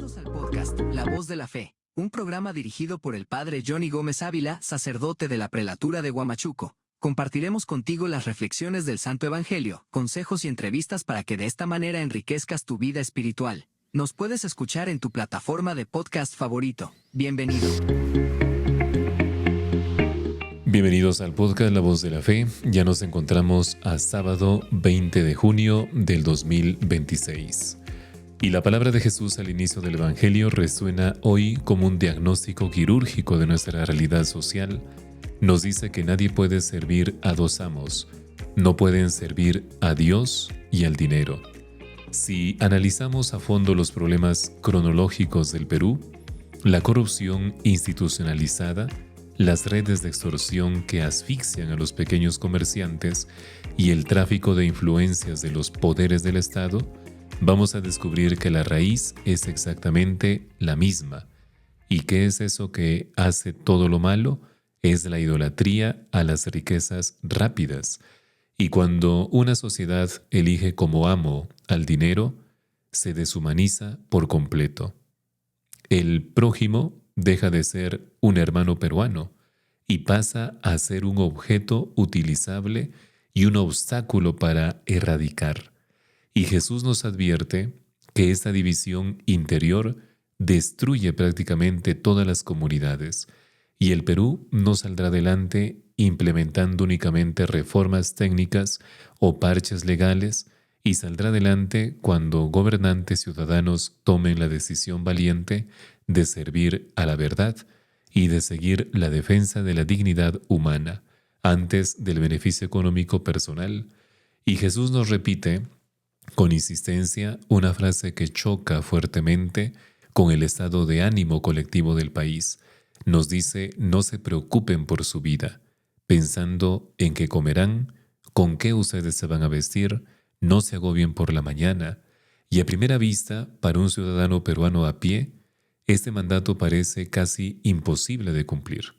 Bienvenidos al podcast La Voz de la Fe, un programa dirigido por el padre Johnny Gómez Ávila, sacerdote de la prelatura de Huamachuco. Compartiremos contigo las reflexiones del Santo Evangelio, consejos y entrevistas para que de esta manera enriquezcas tu vida espiritual. Nos puedes escuchar en tu plataforma de podcast favorito. Bienvenido. Bienvenidos al podcast La Voz de la Fe. Ya nos encontramos a sábado 20 de junio del 2026. Y la palabra de Jesús al inicio del Evangelio resuena hoy como un diagnóstico quirúrgico de nuestra realidad social. Nos dice que nadie puede servir a dos amos. No pueden servir a Dios y al dinero. Si analizamos a fondo los problemas cronológicos del Perú, la corrupción institucionalizada, las redes de extorsión que asfixian a los pequeños comerciantes y el tráfico de influencias de los poderes del Estado, vamos a descubrir que la raíz es exactamente la misma. ¿Y qué es eso que hace todo lo malo? Es la idolatría a las riquezas rápidas. Y cuando una sociedad elige como amo al dinero, se deshumaniza por completo. El prójimo deja de ser un hermano peruano y pasa a ser un objeto utilizable y un obstáculo para erradicar. Y Jesús nos advierte que esta división interior destruye prácticamente todas las comunidades, y el Perú no saldrá adelante implementando únicamente reformas técnicas o parches legales, y saldrá adelante cuando gobernantes ciudadanos tomen la decisión valiente de servir a la verdad y de seguir la defensa de la dignidad humana antes del beneficio económico personal. Y Jesús nos repite con insistencia una frase que choca fuertemente con el estado de ánimo colectivo del país. Nos dice: no se preocupen por su vida, pensando en qué comerán, con qué ustedes se van a vestir, no se agobien por la mañana. Y a primera vista, para un ciudadano peruano a pie, este mandato parece casi imposible de cumplir.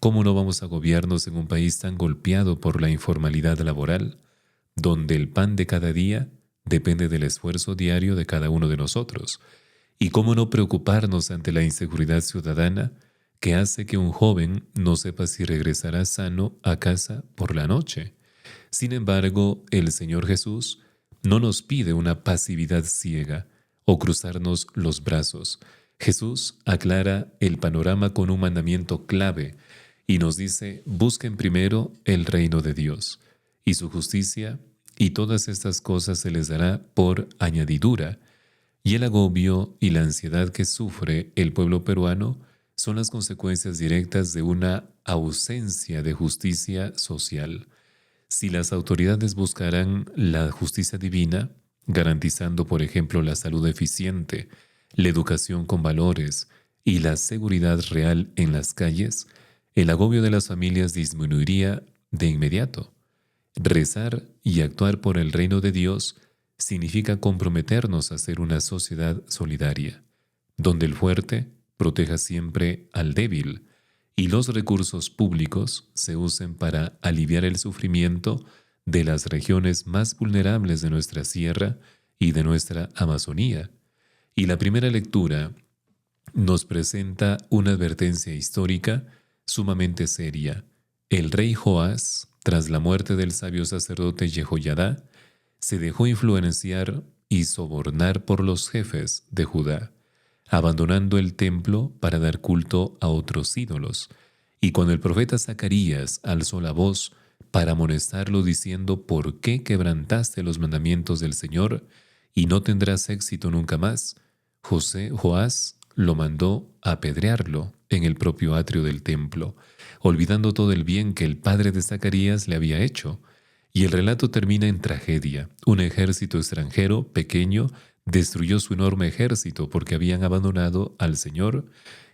¿Cómo no vamos a agobiarnos en un país tan golpeado por la informalidad laboral, donde el pan de cada día depende del esfuerzo diario de cada uno de nosotros? ¿Y cómo no preocuparnos ante la inseguridad ciudadana que hace que un joven no sepa si regresará sano a casa por la noche? Sin embargo, el Señor Jesús no nos pide una pasividad ciega o cruzarnos los brazos. Jesús aclara el panorama con un mandamiento clave y nos dice: busquen primero el reino de Dios y su justicia, y todas estas cosas se les dará por añadidura. Y el agobio y la ansiedad que sufre el pueblo peruano son las consecuencias directas de una ausencia de justicia social. Si las autoridades buscaran la justicia divina, garantizando, por ejemplo, la salud eficiente, la educación con valores y la seguridad real en las calles, el agobio de las familias disminuiría de inmediato. Rezar y actuar por el reino de Dios significa comprometernos a ser una sociedad solidaria, donde el fuerte proteja siempre al débil y los recursos públicos se usen para aliviar el sufrimiento de las regiones más vulnerables de nuestra sierra y de nuestra Amazonía. Y la primera lectura nos presenta una advertencia histórica sumamente seria. El rey Joás, tras la muerte del sabio sacerdote Jehoiada, se dejó influenciar y sobornar por los jefes de Judá, abandonando el templo para dar culto a otros ídolos. Y cuando el profeta Zacarías alzó la voz para amonestarlo diciendo: ¿por qué quebrantaste los mandamientos del Señor y no tendrás éxito nunca más?, Joás lo mandó a apedrearlo en el propio atrio del templo, olvidando todo el bien que el padre de Zacarías le había hecho. Y el relato termina en tragedia. Un ejército extranjero pequeño destruyó su enorme ejército porque habían abandonado al Señor,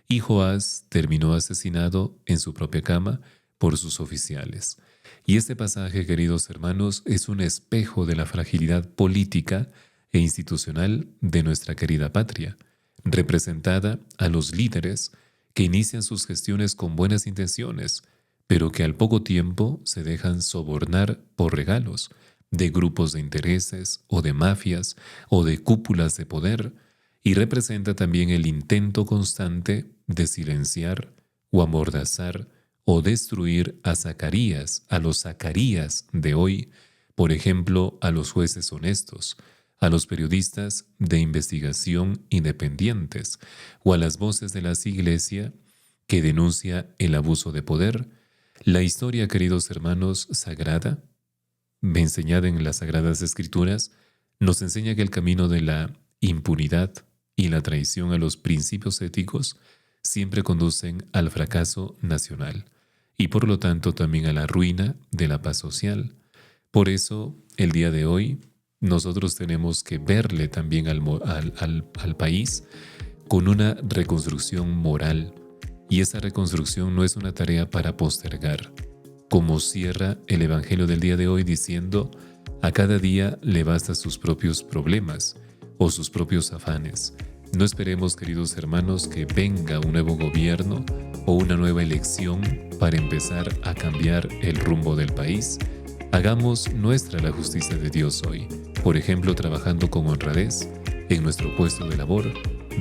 y Joás terminó asesinado en su propia cama por sus oficiales. Y este pasaje, queridos hermanos, es un espejo de la fragilidad política e institucional de nuestra querida patria, representada a los líderes que inician sus gestiones con buenas intenciones, pero que al poco tiempo se dejan sobornar por regalos de grupos de intereses o de mafias o de cúpulas de poder, y representa también el intento constante de silenciar o amordazar o destruir a Zacarías, a los Zacarías de hoy, por ejemplo, a los jueces honestos, a los periodistas de investigación independientes o a las voces de la iglesia que denuncia el abuso de poder. La historia, queridos hermanos, sagrada, enseñada en las Sagradas Escrituras, nos enseña que el camino de la impunidad y la traición a los principios éticos siempre conducen al fracaso nacional y por lo tanto también a la ruina de la paz social. Por eso, el día de hoy, nosotros tenemos que verle también al país con una reconstrucción moral, y esa reconstrucción no es una tarea para postergar, como cierra el Evangelio del día de hoy diciendo: a cada día le basta sus propios problemas o sus propios afanes. No esperemos, queridos hermanos, que venga un nuevo gobierno o una nueva elección para empezar a cambiar el rumbo del país. Hagamos nuestra la justicia de Dios hoy, por ejemplo, trabajando con honradez en nuestro puesto de labor,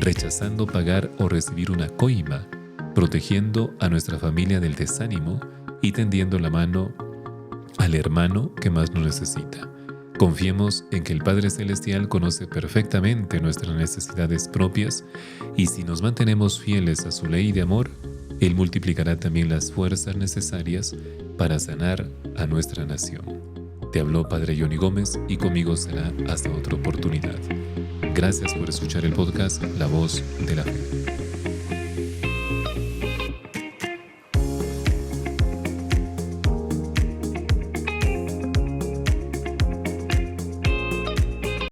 rechazando pagar o recibir una coima, protegiendo a nuestra familia del desánimo y tendiendo la mano al hermano que más nos necesita. Confiemos en que el Padre Celestial conoce perfectamente nuestras necesidades propias y si nos mantenemos fieles a su ley de amor, Él multiplicará también las fuerzas necesarias para sanar a nuestra nación. Te habló Padre Johnny Gómez y conmigo será hasta otra oportunidad. Gracias por escuchar el podcast La Voz de la Fe.